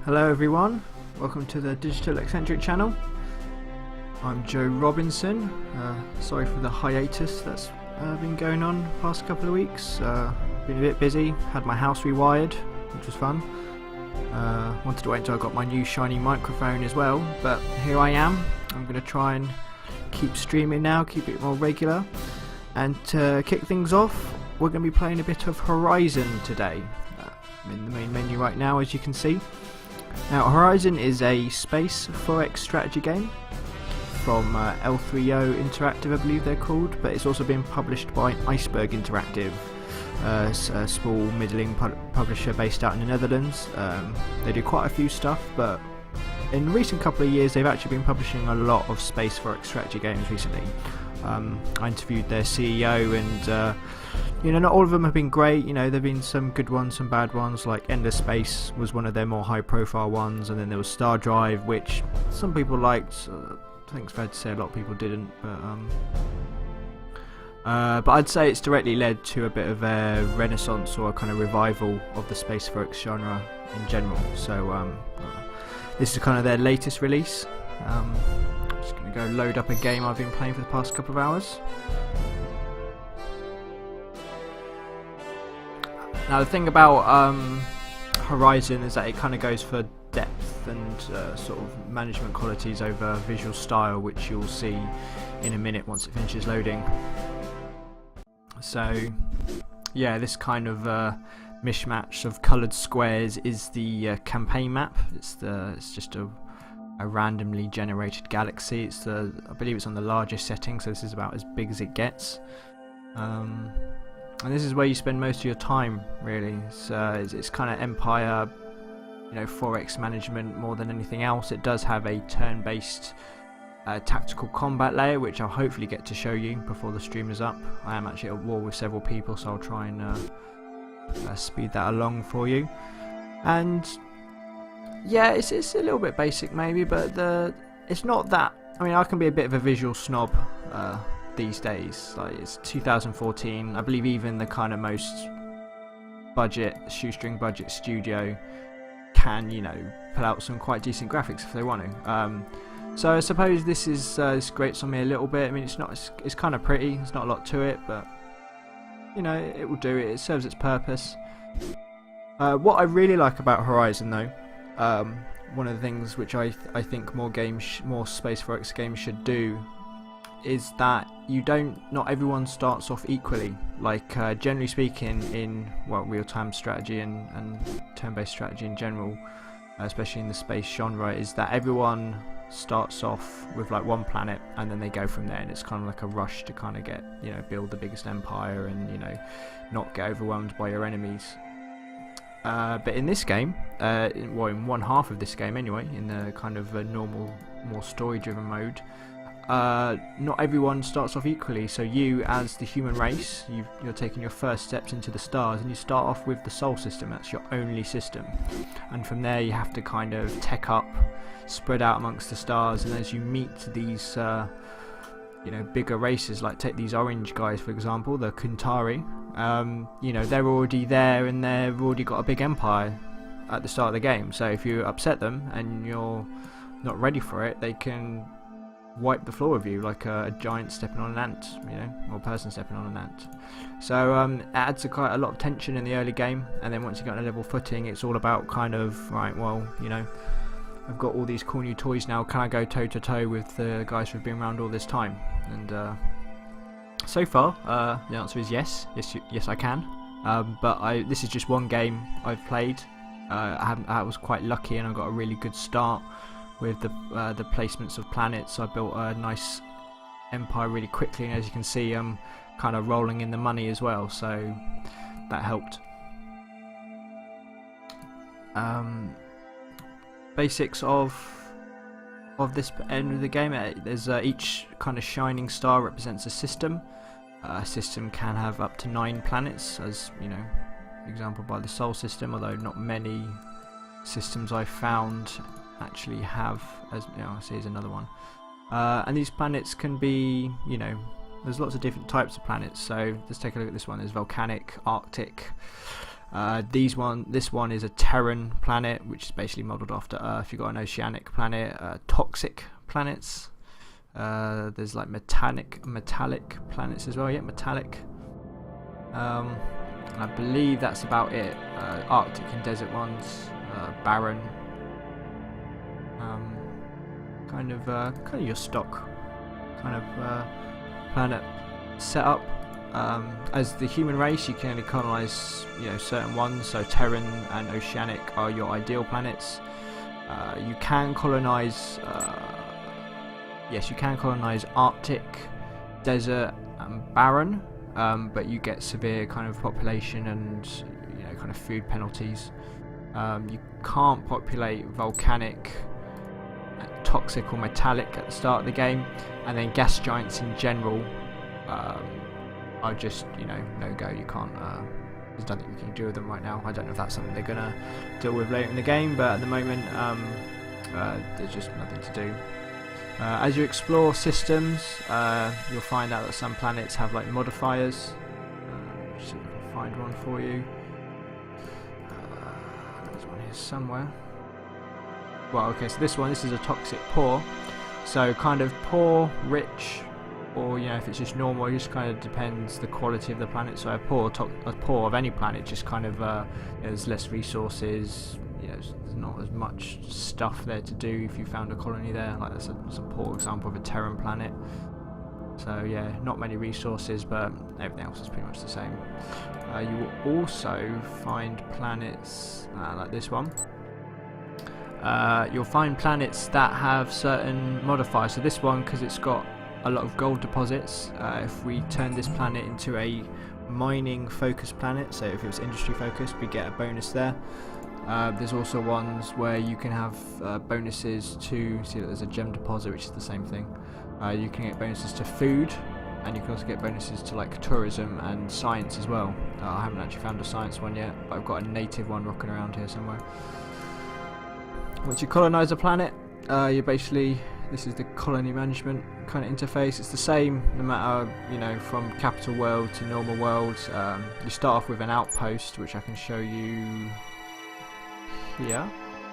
Hello everyone, welcome to the Digital Eccentric channel. I'm Joe Robinson. Sorry for the hiatus that's been going on the past couple of weeks. Been a bit busy, had my house rewired, which was fun. Wanted to wait until I got my new shiny microphone as well, but here I am. I'm going to try and keep streaming now, keep it more regular. And to kick things off, we're going to be playing a bit of Horizon today. I'm in the main menu right now, as you can see. Now, Horizon is a space forex strategy game from L3O Interactive, I believe they're called, but it's also been published by Iceberg Interactive, a small middling publisher based out in the Netherlands. They do quite a few stuff, but in the recent couple of years they've actually been publishing a lot of space forex strategy games recently. I interviewed their CEO and not all of them have been great. You know, there have been some good ones, some bad ones, like Endless Space was one of their more high profile ones, and then there was Star Drive, which some people liked. I think it's fair to say a lot of people didn't, but I'd say it's directly led to a bit of a renaissance or a kind of revival of the space forex genre in general. So this is kind of their latest release. I'm just going to go load up a game I've been playing for the past couple of hours. Now the thing about Horizon is that it kind of goes for depth and sort of management qualities over visual style, which you'll see in a minute once it finishes loading. So yeah, this kind of mishmash of coloured squares is the campaign map. It's just a randomly generated galaxy. I believe it's on the largest setting, so this is about as big as it gets. And this is where you spend most of your time, really. It's kind of Empire, forex management more than anything else. It does have a turn-based tactical combat layer, which I'll hopefully get to show you before the stream is up. I am actually at war with several people, so I'll try and speed that along for you. And yeah, it's a little bit basic maybe, but it's not that. I mean, I can be a bit of a visual snob these days. Like, it's 2014. I believe even the kind of most shoestring budget studio can, pull out some quite decent graphics if they want to. So I suppose this grates on me a little bit. I mean, it's kind of pretty. There's not a lot to it, but it will do. It serves its purpose. What I really like about Horizon, though, one of the things which I think more space forex games should do, is that not everyone starts off equally. Like generally speaking, in real-time strategy and turn-based strategy in general, especially in the space genre, is that everyone starts off with like one planet and then they go from there, and it's kind of like a rush to kind of get build the biggest empire and not get overwhelmed by your enemies. But in this game, in one half of this game anyway, in the kind of normal, more story-driven mode, not everyone starts off equally. So you, as the human race, you're taking your first steps into the stars, and you start off with the Sol system. That's your only system, and from there you have to kind of tech up, spread out amongst the stars. And as you meet these bigger races, like take these orange guys for example, the Kuntari, they're already there and they've already got a big empire at the start of the game. So if you upset them and you're not ready for it, they can wipe the floor with you, like a giant stepping on an ant, or a person stepping on an ant. So it adds quite a lot of tension in the early game, and then once you get on a level footing, it's all about kind of, right, well, I've got all these cool new toys now, can I go toe to toe with the guys who've been around all this time? And so far the answer is yes I can, but this is just one game I've played. I was quite lucky and I got a really good start with the placements of planets. I built a nice empire really quickly, and as you can see, I'm kind of rolling in the money as well, so that helped. Basics of this end of the game: there's each kind of shining star represents a system. A system can have up to 9 planets, as example by the Sol system, although not many systems I've found actually have, as I see, is another one. And these planets can be, there's lots of different types of planets. So let's take a look at this one. There's volcanic, Arctic, This one is a Terran planet, which is basically modelled after Earth. You've got an oceanic planet, toxic planets. There's like metallic planets as well. Yeah, metallic. I believe that's about it. Arctic and desert ones, barren. Kind of your stock kind of planet setup. As the human race, you can only colonize, certain ones. So Terran and Oceanic are your ideal planets. You can colonize, Arctic, desert, and barren, but you get severe kind of population and kind of food penalties. You can't populate volcanic, toxic, or metallic at the start of the game, and then gas giants in general are just no go. You can't. There's nothing you can do with them right now. I don't know if that's something they're gonna deal with later in the game, but at the moment there's just nothing to do. As you explore systems, you'll find out that some planets have like modifiers. See if I can find one for you. There's one here somewhere. Well, okay, so this is a toxic poor. So kind of poor, rich, or if it's just normal, it just kind of depends the quality of the planet. So a poor of any planet just kind of there's less resources. There's not as much stuff there to do if you found a colony there. Like that's a poor example of a Terran planet. So yeah, not many resources, but everything else is pretty much the same. You will also find planets like this one. You'll find planets that have certain modifiers. So this one, because it's got a lot of gold deposits, if we turn this planet into a mining focused planet, so if it was industry focused, we get a bonus there. There's also ones where you can have bonuses to, see that there's a gem deposit, which is the same thing. You can get bonuses to food, and you can also get bonuses to like tourism and science as well. I haven't actually found a science one yet, but I've got a native one rocking around here somewhere. Once you colonize a planet, you basically, this is the colony management kind of interface. It's the same no matter from capital world to normal world. You start off with an outpost, which I can show you here.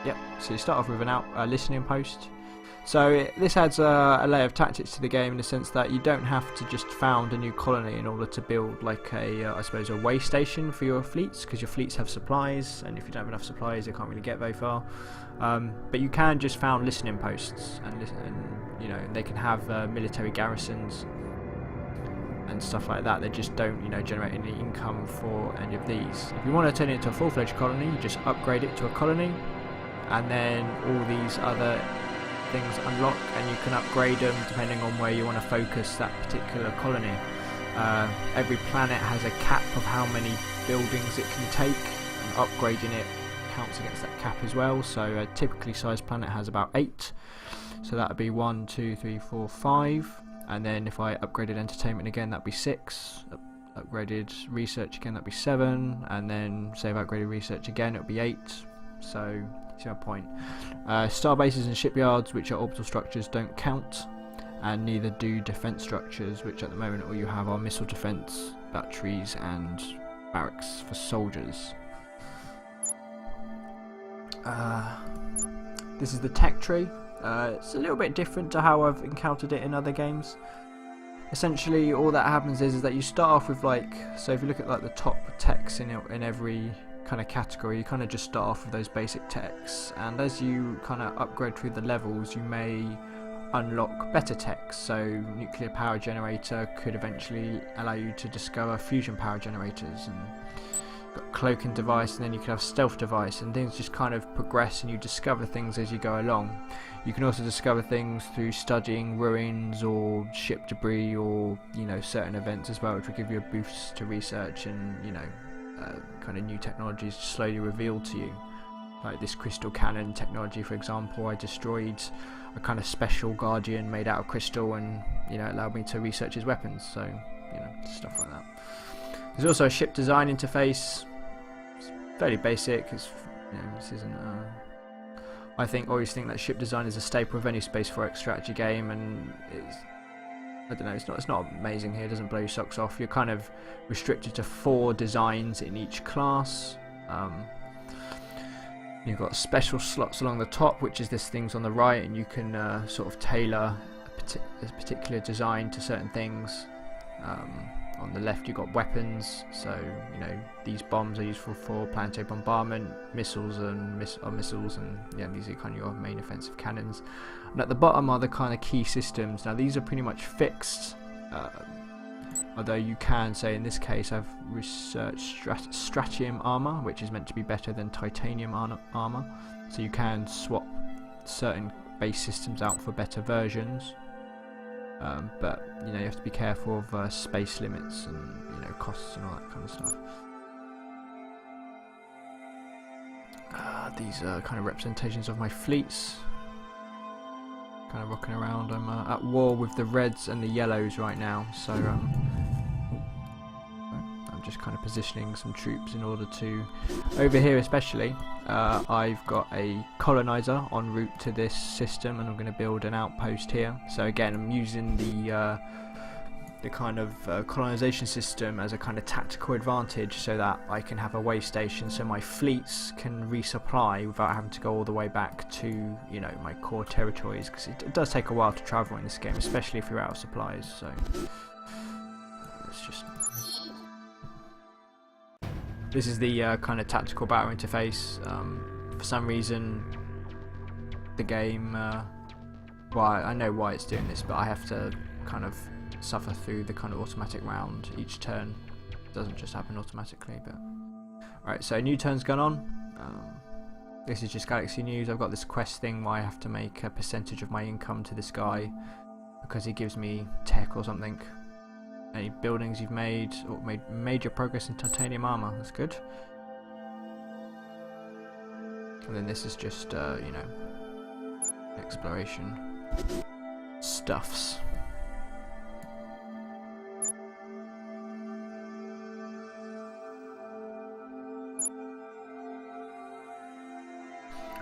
Yep. So you start off with a listening post. So this adds a layer of tactics to the game in the sense that you don't have to just found a new colony in order to build like I suppose a way station for your fleets, because your fleets have supplies, and if you don't have enough supplies, they can't really get very far. But you can just found listening posts, and they can have military garrisons and stuff like that. They just don't generate any income for any of these. If you want to turn it into a full-fledged colony, you just upgrade it to a colony, and then all these other things unlock, and you can upgrade them depending on where you want to focus that particular colony. Every planet has a cap of how many buildings it can take, and upgrading it counts against that cap as well. So a typically sized planet has about 8, so that would be 1, 2, 3, 4, 5, and then if I upgraded entertainment again, that'd be 6, upgraded research again, that'd be 7, and then say if I upgraded research again, it would be 8. So see my point. Star bases and shipyards, which are orbital structures, don't count, and neither do defense structures, which at the moment all you have are missile defense, batteries, and barracks for soldiers. This is the tech tree. It's a little bit different to how I've encountered it in other games. Essentially, all that happens is that you start off with so if you look at the top techs in every kind of category, you kind of just start off with those basic techs, and as you kind of upgrade through the levels, you may unlock better techs. So nuclear power generator could eventually allow you to discover fusion power generators, and got cloaking device, and then you can have stealth device, and things just kind of progress and you discover things as you go along. You can also discover things through studying ruins or ship debris or certain events as well, which will give you a boost to research and kind of new technologies slowly revealed to you. Like this crystal cannon technology, for example, I destroyed a kind of special guardian made out of crystal, and it allowed me to research his weapons. So stuff like that. There's also a ship design interface. It's fairly basic. This isn't. I always think that ship design is a staple of any Space 4X strategy game, and I don't know, it's not amazing here, it doesn't blow your socks off. You're kind of restricted to 4 designs in each class, You've got special slots along the top, which is this things on the right, and you can sort of tailor a particular design to certain things. On the left you've got weapons, so you know these bombs are useful for planetary bombardment, missiles and missiles, and yeah, these are kind of your main offensive cannons. And at the bottom are the kind of key systems. Now these are pretty much fixed, although you can say in this case I've researched stratium armor, which is meant to be better than titanium armor, so you can swap certain base systems out for better versions. But you know you have to be careful of space limits and you know costs and all that kind of stuff. These are kind of representations of my fleets, kind of rocking around. I'm at war with the reds and the yellows right now, so I'm just kind of positioning some troops in order to, over here especially, I've got a colonizer en route to this system, and I'm going to build an outpost here. So again, I'm using the kind of colonization system as a kind of tactical advantage, so that I can have a way station, so my fleets can resupply without having to go all the way back to you know my core territories, because it does take a while to travel in this game, especially if you're out of supplies. So let's just. This is the kind of tactical battle interface. For some reason, the game, well, I know why it's doing this, but I have to kind of suffer through the kind of automatic round each turn. It doesn't just happen automatically, but... Right, so new turn's gone on. This is just Galaxy News. I've got this quest thing where I have to make a percentage of my income to this guy, because he gives me tech or something. Any buildings you've made, or made major progress in titanium armor, that's good. And then this is just, you know, exploration stuffs.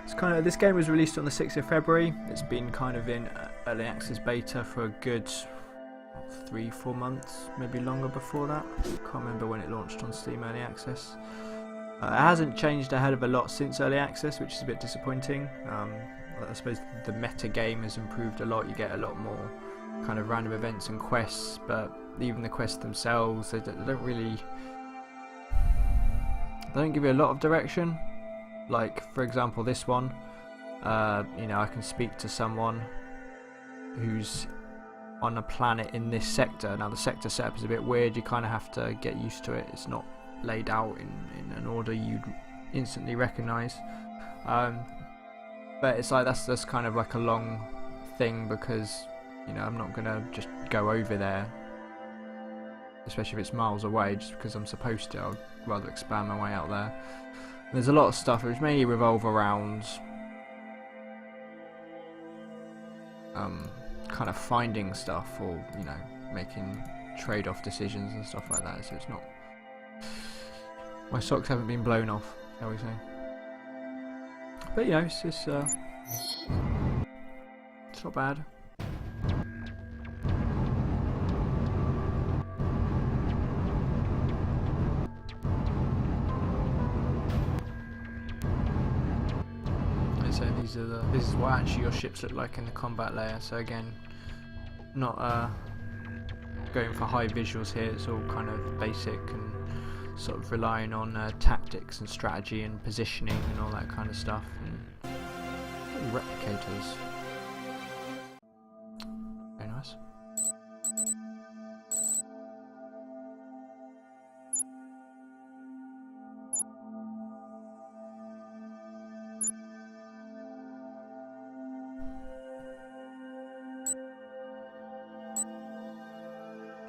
It's kind of, this game was released on the 6th of February. It's been kind of in early access beta for a good 3-4 months, maybe longer before that. I can't remember when it launched on Steam Early Access. It hasn't changed a hell of a lot since Early Access, which is a bit disappointing. I suppose the meta game has improved a lot. You get a lot more kind of random events and quests, but even the quests themselves, they don't really... They don't give you a lot of direction. Like, for example, this one, you know, I can speak to someone who's on a planet in this sector. Now the sector setup is a bit weird, you kind of have to get used to it. It's not laid out in an order you'd instantly recognise, but it's like that's kind of like a long thing, because you know I'm not gonna just go over there, especially if it's miles away, just because I'm supposed to. I'd rather expand my way out there. And there's a lot of stuff which mainly revolve around kind of finding stuff, or you know, making trade-off decisions and stuff like that. So it's not, my socks haven't been blown off, shall we say. But you know, it's just it's not bad. So this is what actually your ships look like in the combat layer. So again, not going for high visuals here. It's all kind of basic and sort of relying on tactics and strategy and positioning and all that kind of stuff. And replicators, very nice.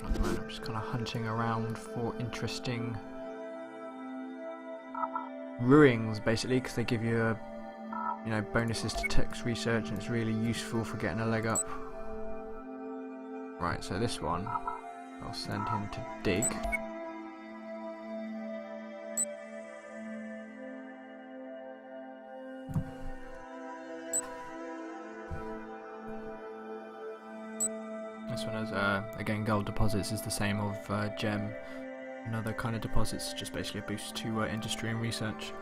At the moment I'm just kind of hunting around for interesting ruins, basically, because they give you you know, bonuses to text research, and it's really useful for getting a leg up. Right, so this one I'll send him to dig. This one has, again, gold deposits is the same of gem Another kind of deposits, just basically a boost to industry and research.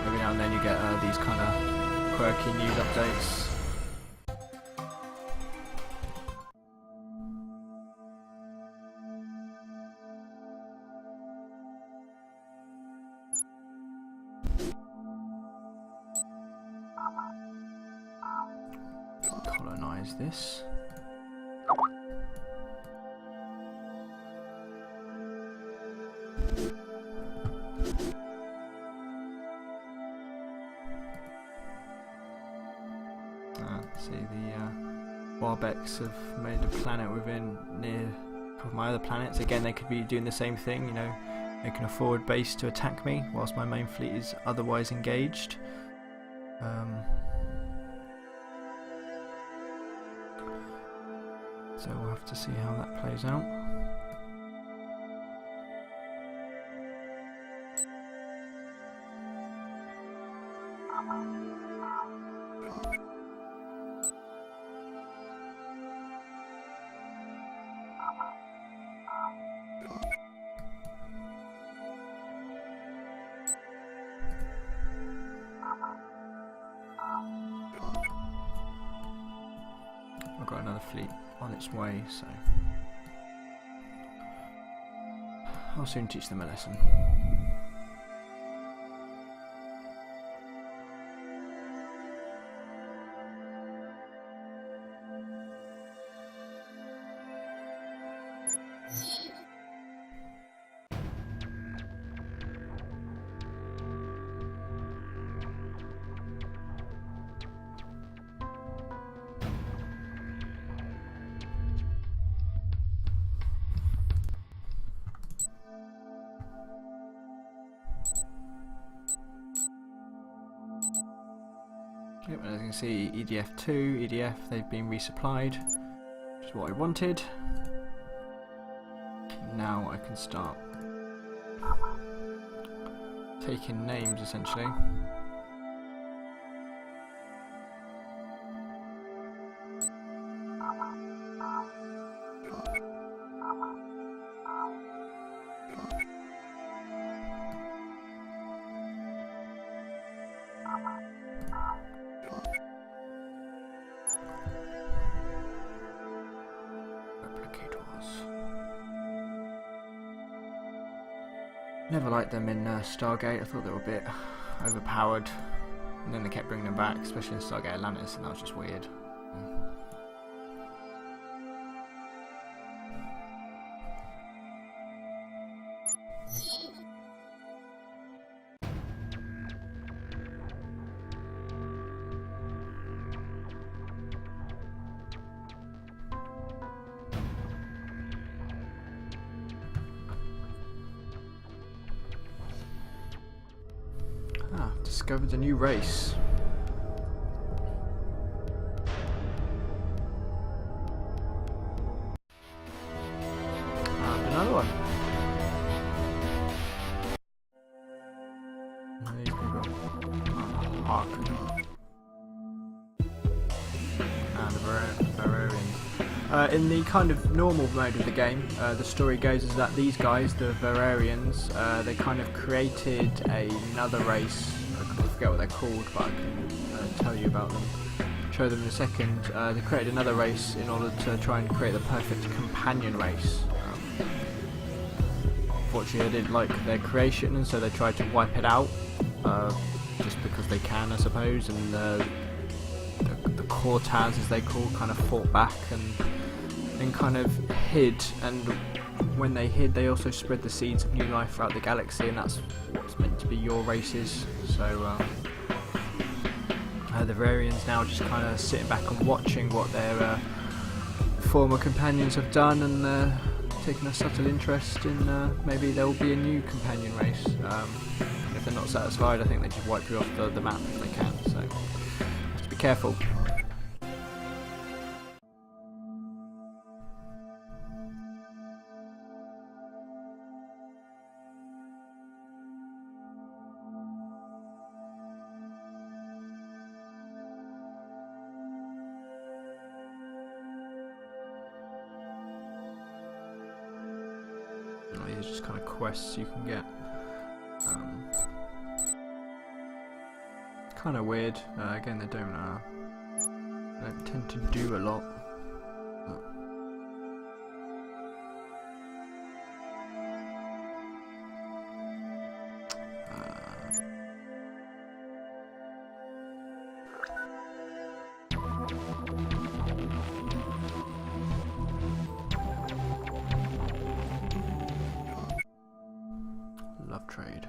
Every now and then you get these kind of quirky news updates. Colonize this. See, the Warbex have made a planet within near a couple of my other planets. Again, they could be doing the same thing, you know, making a forward base to attack me whilst my main fleet is otherwise engaged. So we'll have to see how that plays out. I've got another fleet on its way, so I'll soon teach them a lesson. Yep, as you can see, EDF2, EDF, they've been resupplied, which is what I wanted. Now I can start taking names, essentially. Never liked them in Stargate. I thought they were a bit overpowered, and then they kept bringing them back, especially in Stargate Atlantis, and that was just weird. Discovered a new race. And another one. And these people. Hark. And the Vararians. In the kind of normal mode of the game, the story goes is that these guys, the Vararians, they kind of created another race. I forget what they're called, but I can tell you about them, show them in a second. They created another race in order to try and create the perfect companion race. Unfortunately, they didn't like their creation, and so they tried to wipe it out, just because they can, I suppose. And the Cortaz, as they call, kind of fought back and kind of hid. And when they hid, they also spread the seeds of new life throughout the galaxy, and that's what's meant to be your races. So the Vararians now just kind of sitting back and watching what their former companions have done, and taking a subtle interest in maybe there will be a new companion race. if they're not satisfied, I think they just wipe you off the map if they can, so have to be careful. These are just kind of quests you can get. Kind of weird. Again, they don't tend to do a lot. Love trade.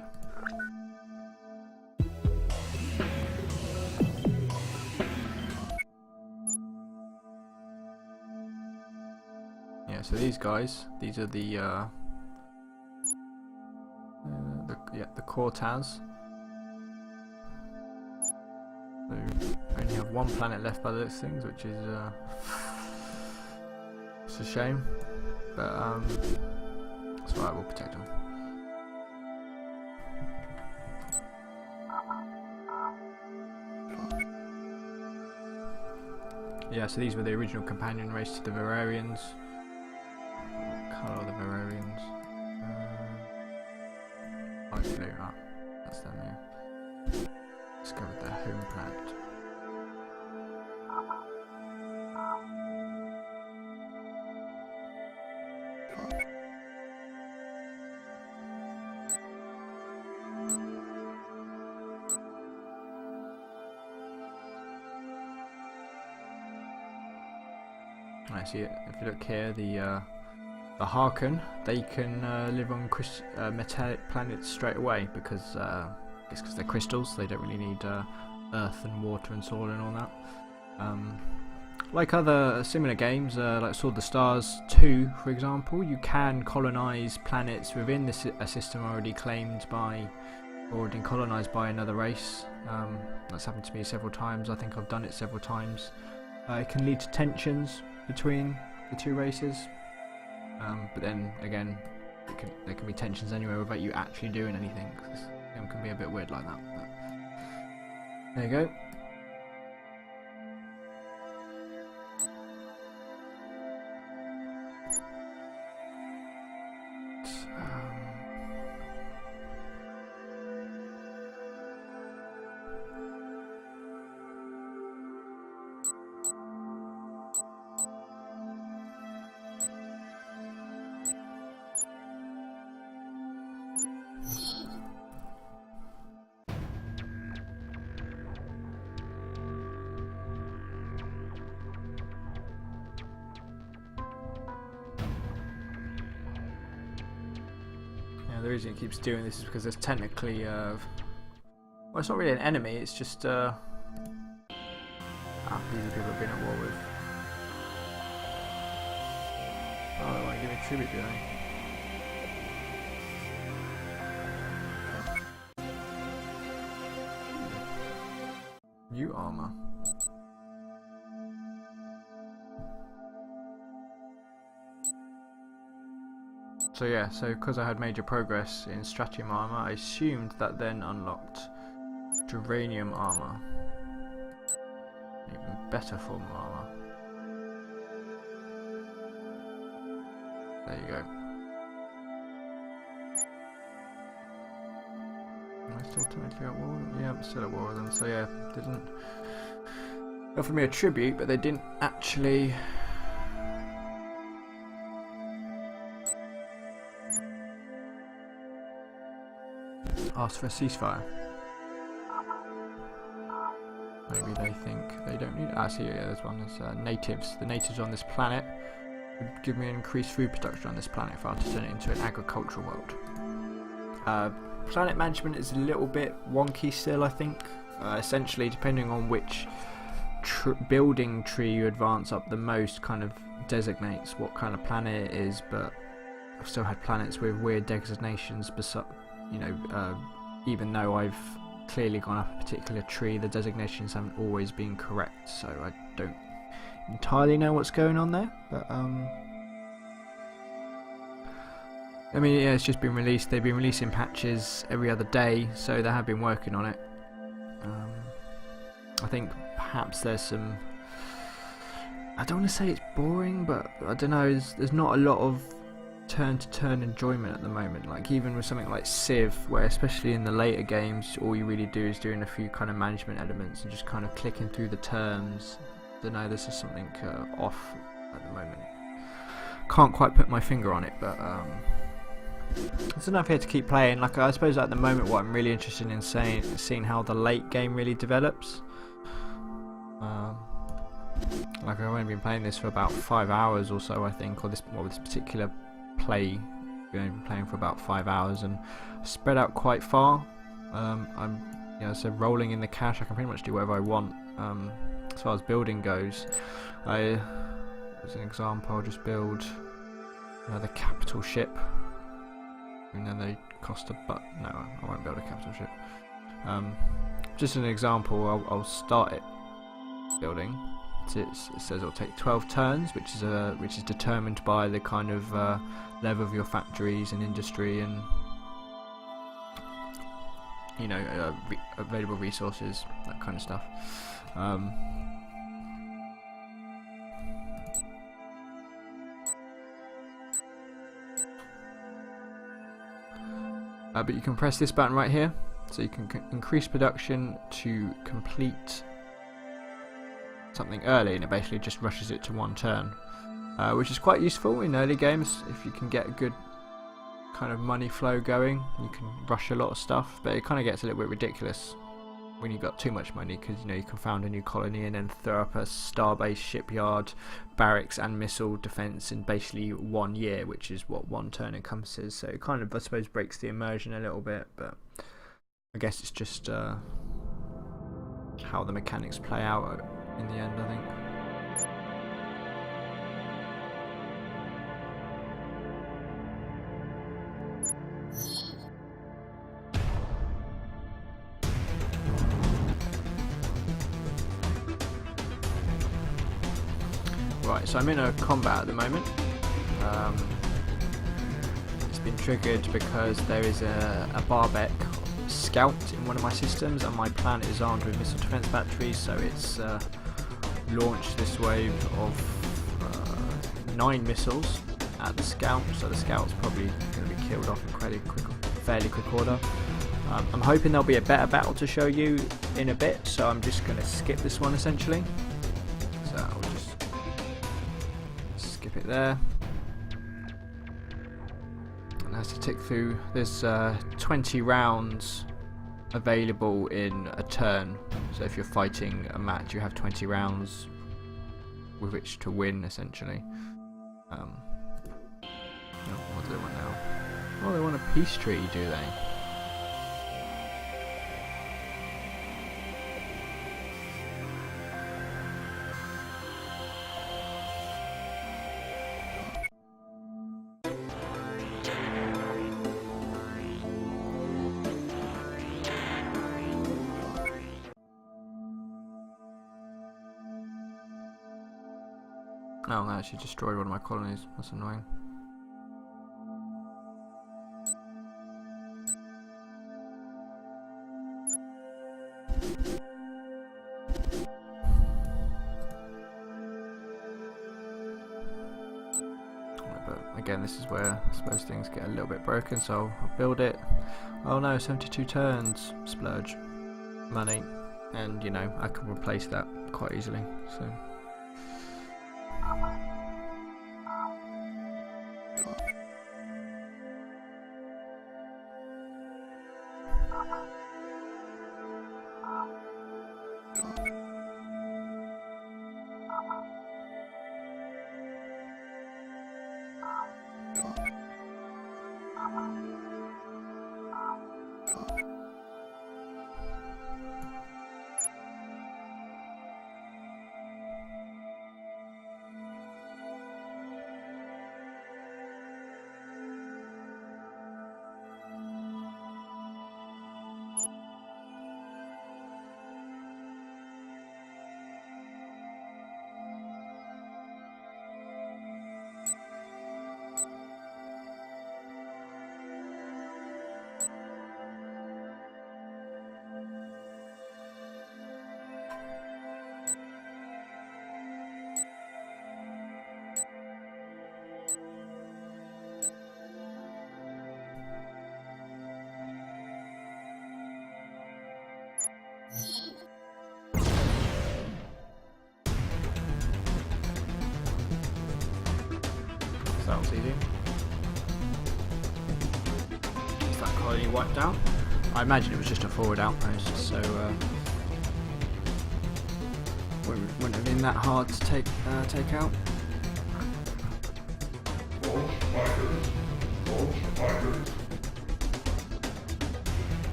Yeah, so these guys, these are the Cortaz. So we only have one planet left by those things, which is it's a shame, but it's alright, we'll protect them. Yeah, so these were the original companion race to the Valerians. Colour of the Valerians. Hopefully, that's them here. Let's go with their home planet. I see it. If you look here, the Harken, they can live on metallic planets straight away because it's because they're crystals. They don't really need earth and water and soil and all that. Like other similar games, like Sword of the Stars 2, for example, you can colonize planets within a system already claimed by, or already colonized by another race. That's happened to me several times. I think I've done it several times. It can lead to tensions between the two races, but then again, there can be tensions anywhere without you actually doing anything. Cause this game can be a bit weird like that. But there you go. The reason it keeps doing this is because there's technically, well, it's not really an enemy, it's just, these are people I've been at war with. Oh, they want to give me tribute, do they? New armor. So yeah, so because I had major progress in Stratium armor, I assumed that then unlocked Geranium armor. Even better form of armor. There you go. Am I still technically at war with them? Yeah, I'm still at war with them. So yeah, didn't offer me a tribute, but they didn't actually ask for a ceasefire. Maybe they think they don't need it. Ah, see, yeah, there's one. There's natives. The natives on this planet would give me an increased food production on this planet if I were to turn it into an agricultural world. Planet management is a little bit wonky still, I think. Essentially, depending on which building tree you advance up the most, kind of designates what kind of planet it is. But I've still had planets with weird designations, even though I've clearly gone up a particular tree, the designations haven't always been correct, so I don't entirely know what's going on there, but I mean, yeah, it's just been released. They've been releasing patches every other day, so they have been working on it. I think perhaps there's some, I don't want to say it's boring, but I don't know, there's not a lot of turn-to-turn enjoyment at the moment. Like even with something like Civ, where especially in the later games, all you really do is doing a few kind of management elements and just kind of clicking through the terms. I don't know, there's just something off at the moment. Can't quite put my finger on it, but there's enough here to keep playing. Like I suppose at the moment what I'm really interested in seeing how the late game really develops. Like I've only been playing this for about 5 hours or so, I think, or this particular play I've been playing for about 5 hours and spread out quite far. I'm, so rolling in the cash, I can pretty much do whatever I want. As far as building goes, as an example, I'll just build another capital ship. And then they cost no, I won't build a capital ship. Just an example, I'll start it building. It says it'll take 12 turns, which is determined by the kind of level of your factories and industry and available resources, that kind of stuff. But you can press this button right here, so you can increase production to complete something early, and it basically just rushes it to 1 turn, which is quite useful in early games. If you can get a good kind of money flow going, you can rush a lot of stuff, but it kind of gets a little bit ridiculous when you've got too much money, because you can found a new colony and then throw up a star-based shipyard, barracks and missile defense in basically 1 year, which is what 1 turn encompasses. So it kind of, I suppose, breaks the immersion a little bit, but I guess it's just how the mechanics play out in the end, I think. Right, so I'm in a combat at the moment. It's been triggered because there is a Barbeck scout in one of my systems, and my planet is armed with missile defense batteries, so it's launched this wave of 9 missiles at the scout, so the scout's probably going to be killed off in fairly quick order. I'm hoping there'll be a better battle to show you in a bit, so I'm just going to skip this one essentially. So I'll just skip it there. And has to tick through. There's 20 rounds available in a turn, so if you're fighting a match you have 20 rounds with which to win essentially. What do they want now? Oh, they want a peace treaty, do they? Oh, I actually destroyed one of my colonies. That's annoying. But again, this is where I suppose things get a little bit broken, so I'll build it. Oh no, 72 turns. Splurge. Money. And, I can replace that quite easily, so... that was easy. Is that colony wiped out? I imagine it was just a forward outpost, so wouldn't have been that hard to take out.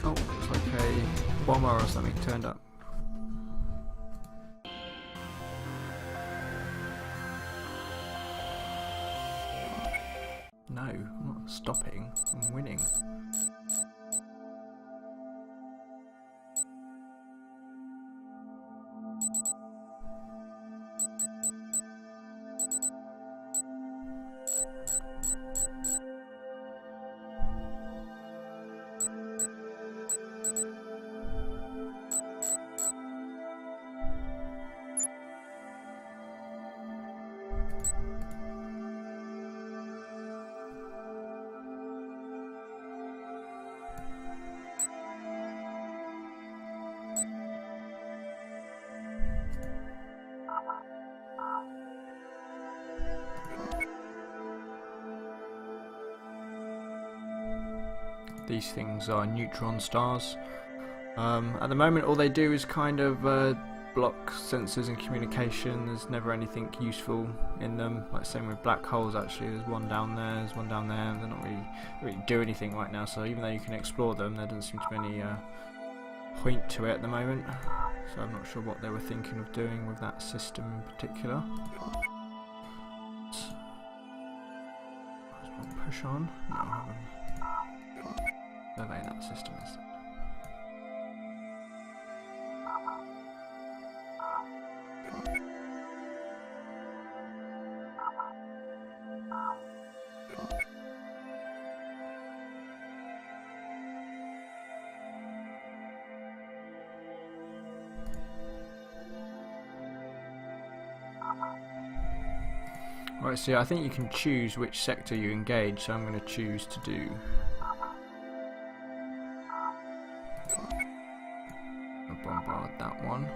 Oh, looks like a bomber or something turned up. No, I'm not stopping. I'm winning. These things are neutron stars. At the moment all they do is kind of block sensors and communication. There's never anything useful in them, like same with black holes actually. There's one down there, there's one down there. They're not really do anything right now, so even though you can explore them, there doesn't seem to be any point to it at the moment. So I'm not sure what they were thinking of doing with that system in particular. Push on. No, survey that system instead. Right, so I think you can choose which sector you engage, so I'm going to choose to do bombard that one.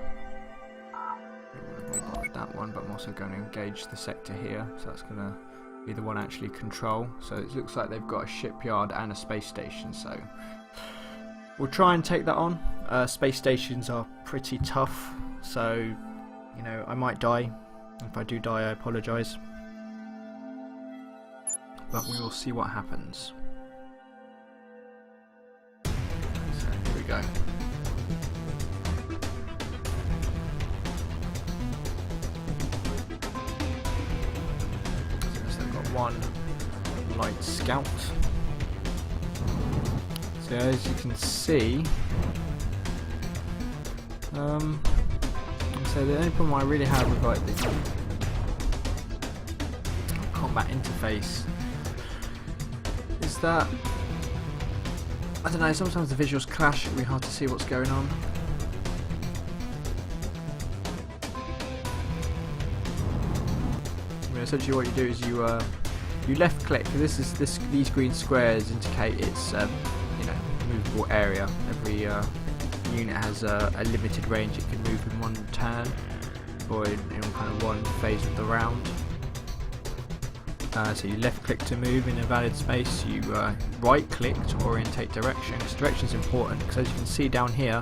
Bombard that one, but I'm also going to engage the sector here, so that's going to be the one I actually control. So it looks like they've got a shipyard and a space station, so we'll try and take that on. Space stations are pretty tough, so you know, I might die. If I do die, I apologise. But we will see what happens. So here we go. So we've got one light scout. So as you can see, so the only problem I really have with like the combat interface is that, I don't know, sometimes the visuals clash, it's really hard to see what's going on. I mean, essentially what you do is you left click. These green squares indicate it's you know, movable area. Every unit has a limited range it can move in one turn, or in kind of one phase of the round. So you left click to move in a valid space, you right click to orientate direction. This direction is important because as you can see down here,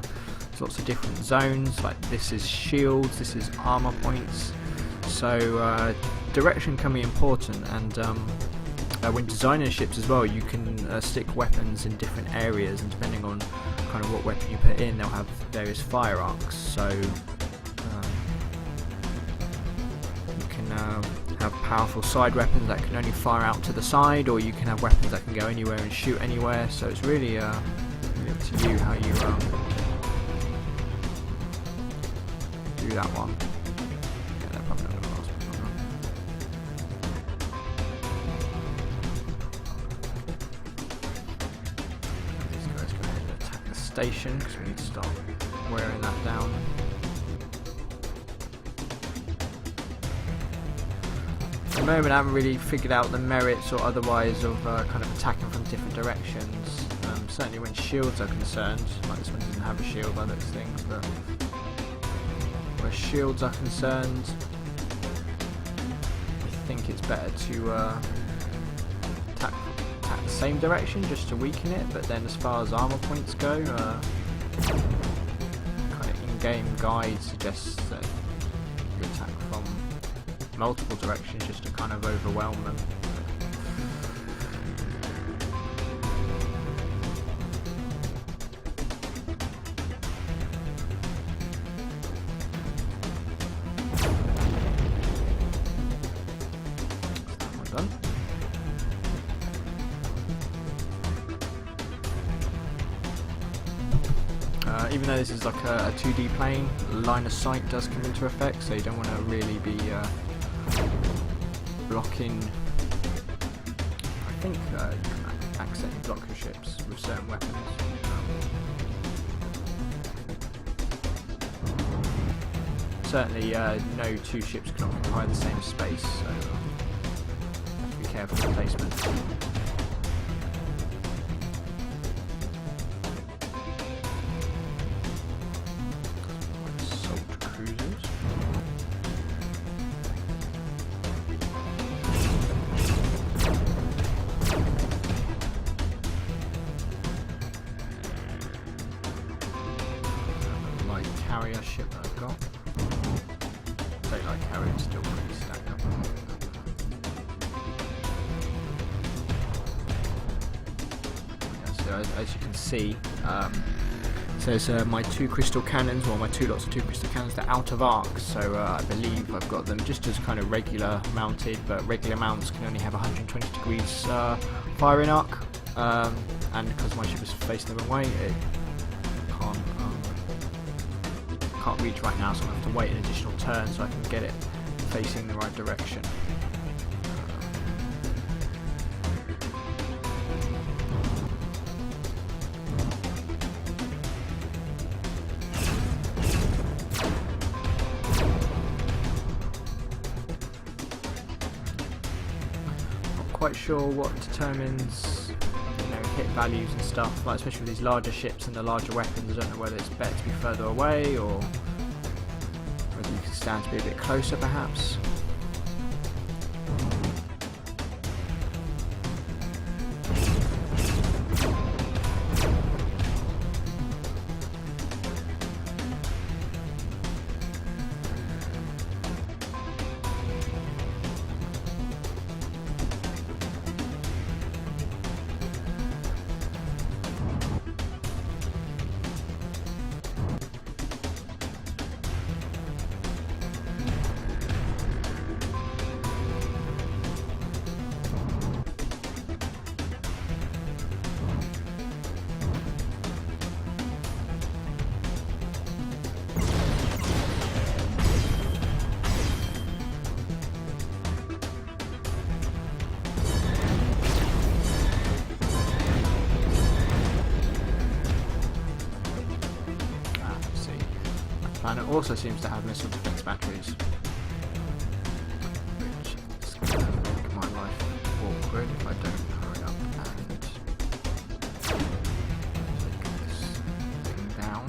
there's lots of different zones, like this is shields, this is armor points, so direction can be important. And when designing ships as well, you can stick weapons in different areas, and depending on kind of what weapon you put in, they'll have various fire arcs, so you can have powerful side weapons that can only fire out to the side, or you can have weapons that can go anywhere and shoot anywhere. So it's really, really up to you how you do that one. Yeah, they're probably not going to last much longer. These guys go ahead and attack the station because we need to start wearing that down. At the moment I haven't really figured out the merits or otherwise of kind of attacking from different directions. Certainly when shields are concerned, like this one doesn't have a shield by those things, but where shields are concerned, think it's better to attack the same direction just to weaken it, but then as far as armor points go, kind of in-game guide suggests that you attack from multiple directions just to kind of overwhelm them. Even though this is like a 2D plane, line of sight does come into effect, so you don't want to really be blocking. I think you can accidentally block your ships with certain weapons. Certainly, no two ships can occupy the same space, so have to be careful with placement. Carrier ship that I've got. Don't like carrier, still pretty stacked up. Yeah, so as you can see, says my two crystal cannons, well my two lots of two crystal cannons, they're out of arc, so I believe I've got them just as kind of regular mounted, but regular mounts can only have 120 degrees firing arc, and because my ship is facing the wrong way, it can't reach right now, so I'm going to have to wait an additional turn so I can get it facing the right direction. Not quite sure what determines hit values and stuff, like especially with these larger ships and the larger weapons. I don't know whether it's better to be further away or whether you can stand to be a bit closer perhaps. And it also seems to have missile defense batteries, which is going to make my life awkward if I don't hurry up and take this thing down.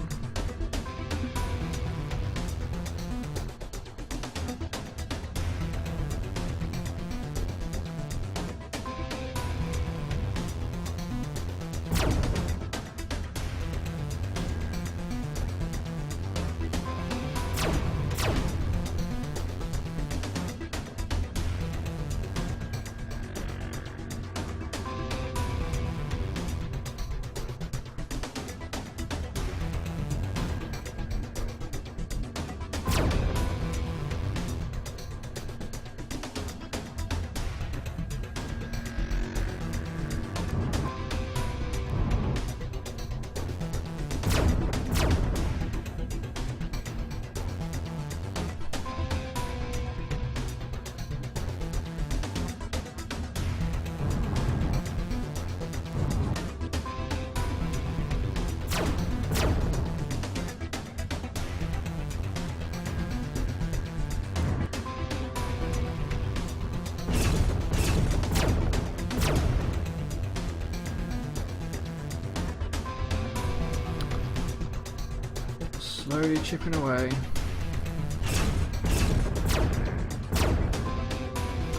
Slowly chipping away.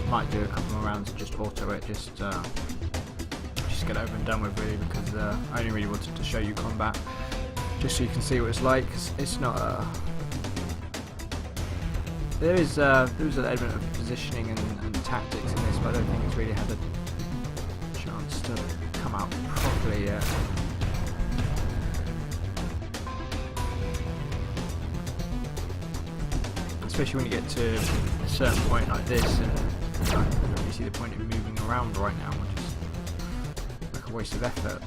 Might do a couple more rounds and just auto it, just get it over and done with, really, because I only really wanted to show you combat, just so you can see what it's like. It's not there is an element of positioning and tactics in this, but I don't think it's really had a chance to come out properly yet. Especially when you get to a certain point like this, and I don't really see the point in moving around right now, which is like a waste of effort.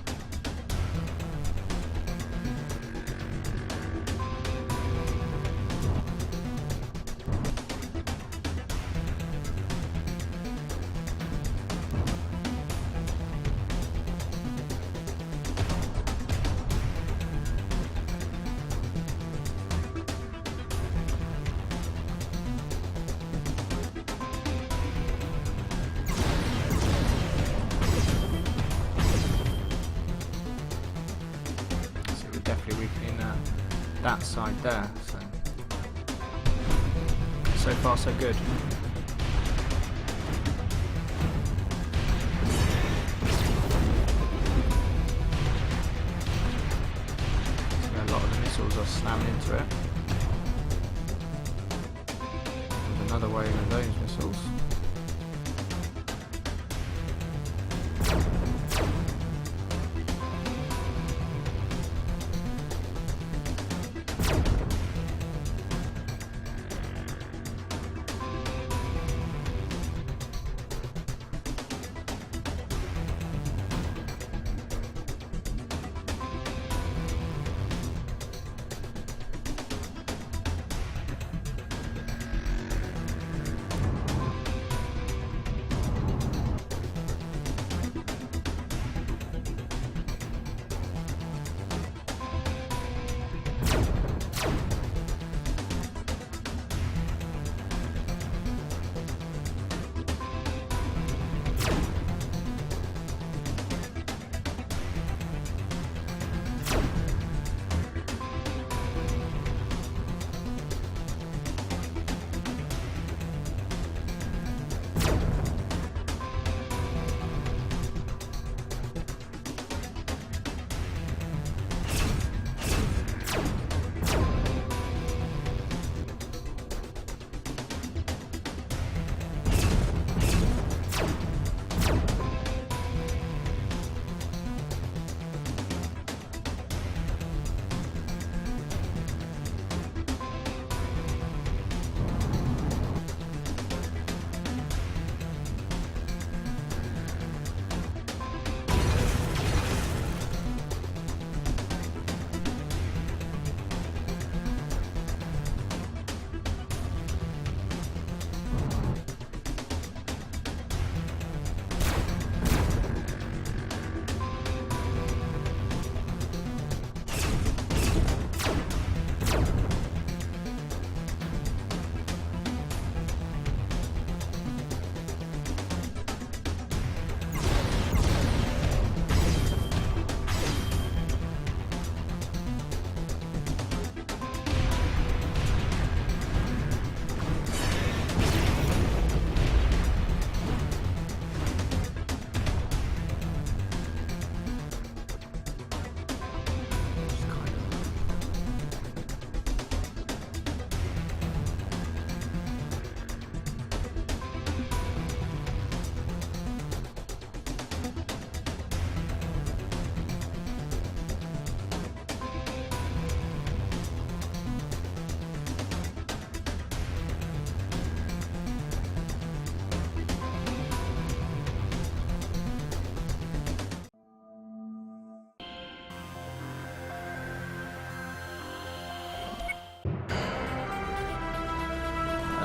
Definitely weakening that side there, so far so good. So a lot of the missiles are slamming into it. There's another wave of those missiles.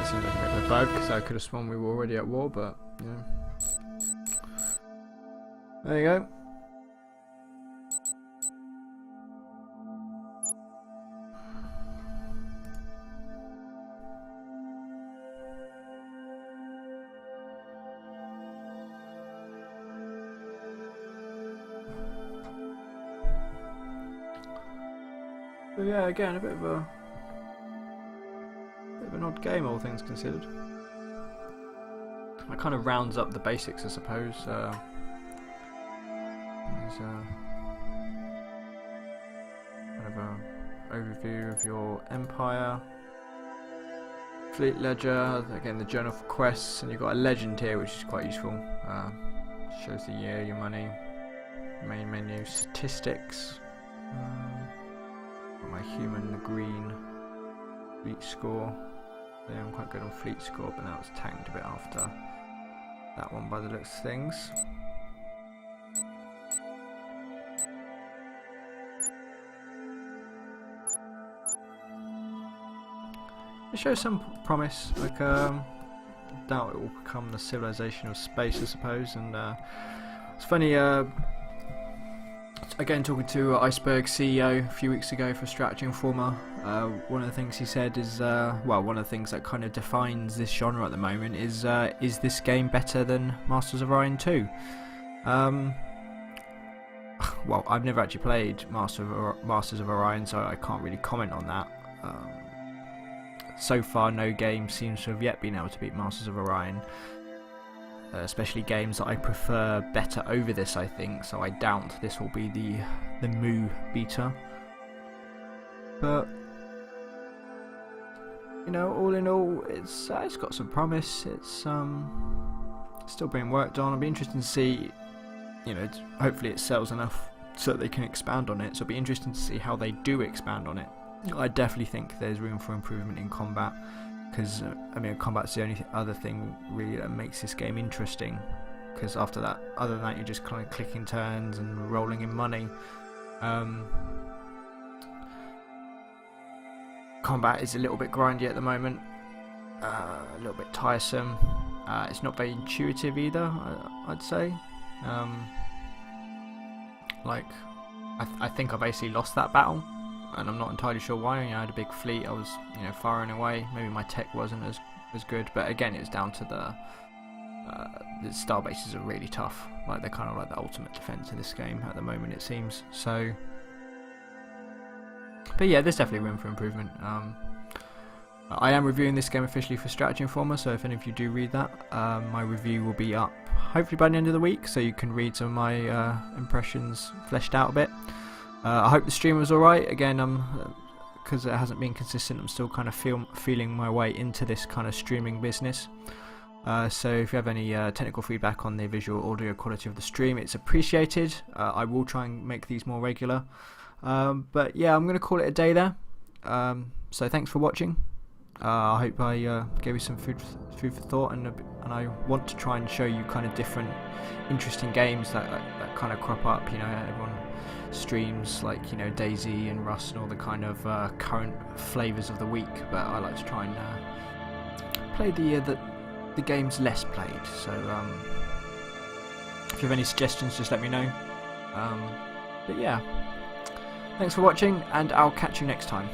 Seems like a bit of a bug, because I could have sworn we were already at war, but yeah. There you go. So yeah, again, a bit of an odd game, all things considered. that kind of rounds up the basics, I suppose. There's kind of a overview of your empire, fleet ledger, again the journal for quests, and you've got a legend here which is quite useful. Shows the year, your money, main menu, statistics, got my human, the green, fleet score. Yeah, I'm quite good on fleet score, but now it's tanked a bit after that one by the looks of things. It shows some promise, like doubt it will become the civilization of space, I suppose. And it's funny, again talking to Iceberg CEO a few weeks ago for Strategy Informer, one of the things he said is, well, one of the things that kind of defines this genre at the moment is this game better than Masters of Orion 2? Well, I've never actually played Masters of Orion, so I can't really comment on that. So far, no game seems to have yet been able to beat Masters of Orion, especially games that I prefer better over this, I think, so I doubt this will be the Mu beta. But, you know, all in all, it's got some promise. It's still being worked on. I'll be interested to see, you know, hopefully it sells enough so that they can expand on it, so it'll be interesting to see how they do expand on it. I definitely think there's room for improvement in combat, because I mean, combat's the only other thing really that makes this game interesting, because after that, other than that, you're just kind of clicking turns and rolling in money. Combat is a little bit grindy at the moment, a little bit tiresome. It's not very intuitive either, I'd say. Like, I think I basically lost that battle, and I'm not entirely sure why. You know, I had a big fleet, I was, you know, firing away. Maybe my tech wasn't as good, but again, it's down to the star bases are really tough. Like, they're kind of like the ultimate defense in this game at the moment, it seems. So, but yeah, there's definitely room for improvement. I am reviewing this game officially for Strategy Informer, so if any of you do read that, my review will be up hopefully by the end of the week, so you can read some of my impressions fleshed out a bit. I hope the stream was alright. Again, because it hasn't been consistent, I'm still kind of feeling my way into this kind of streaming business. So if you have any technical feedback on the visual audio quality of the stream, it's appreciated. I will try and make these more regular. But yeah, I'm going to call it a day there. So thanks for watching. I hope I gave you some food for thought, and I want to try and show you kind of different interesting games that kind of crop up. You know, everyone streams like, you know, Daisy and Rust and all the kind of current flavours of the week, but I like to try and play the games less played. So if you have any suggestions, just let me know. But yeah, thanks for watching, and I'll catch you next time.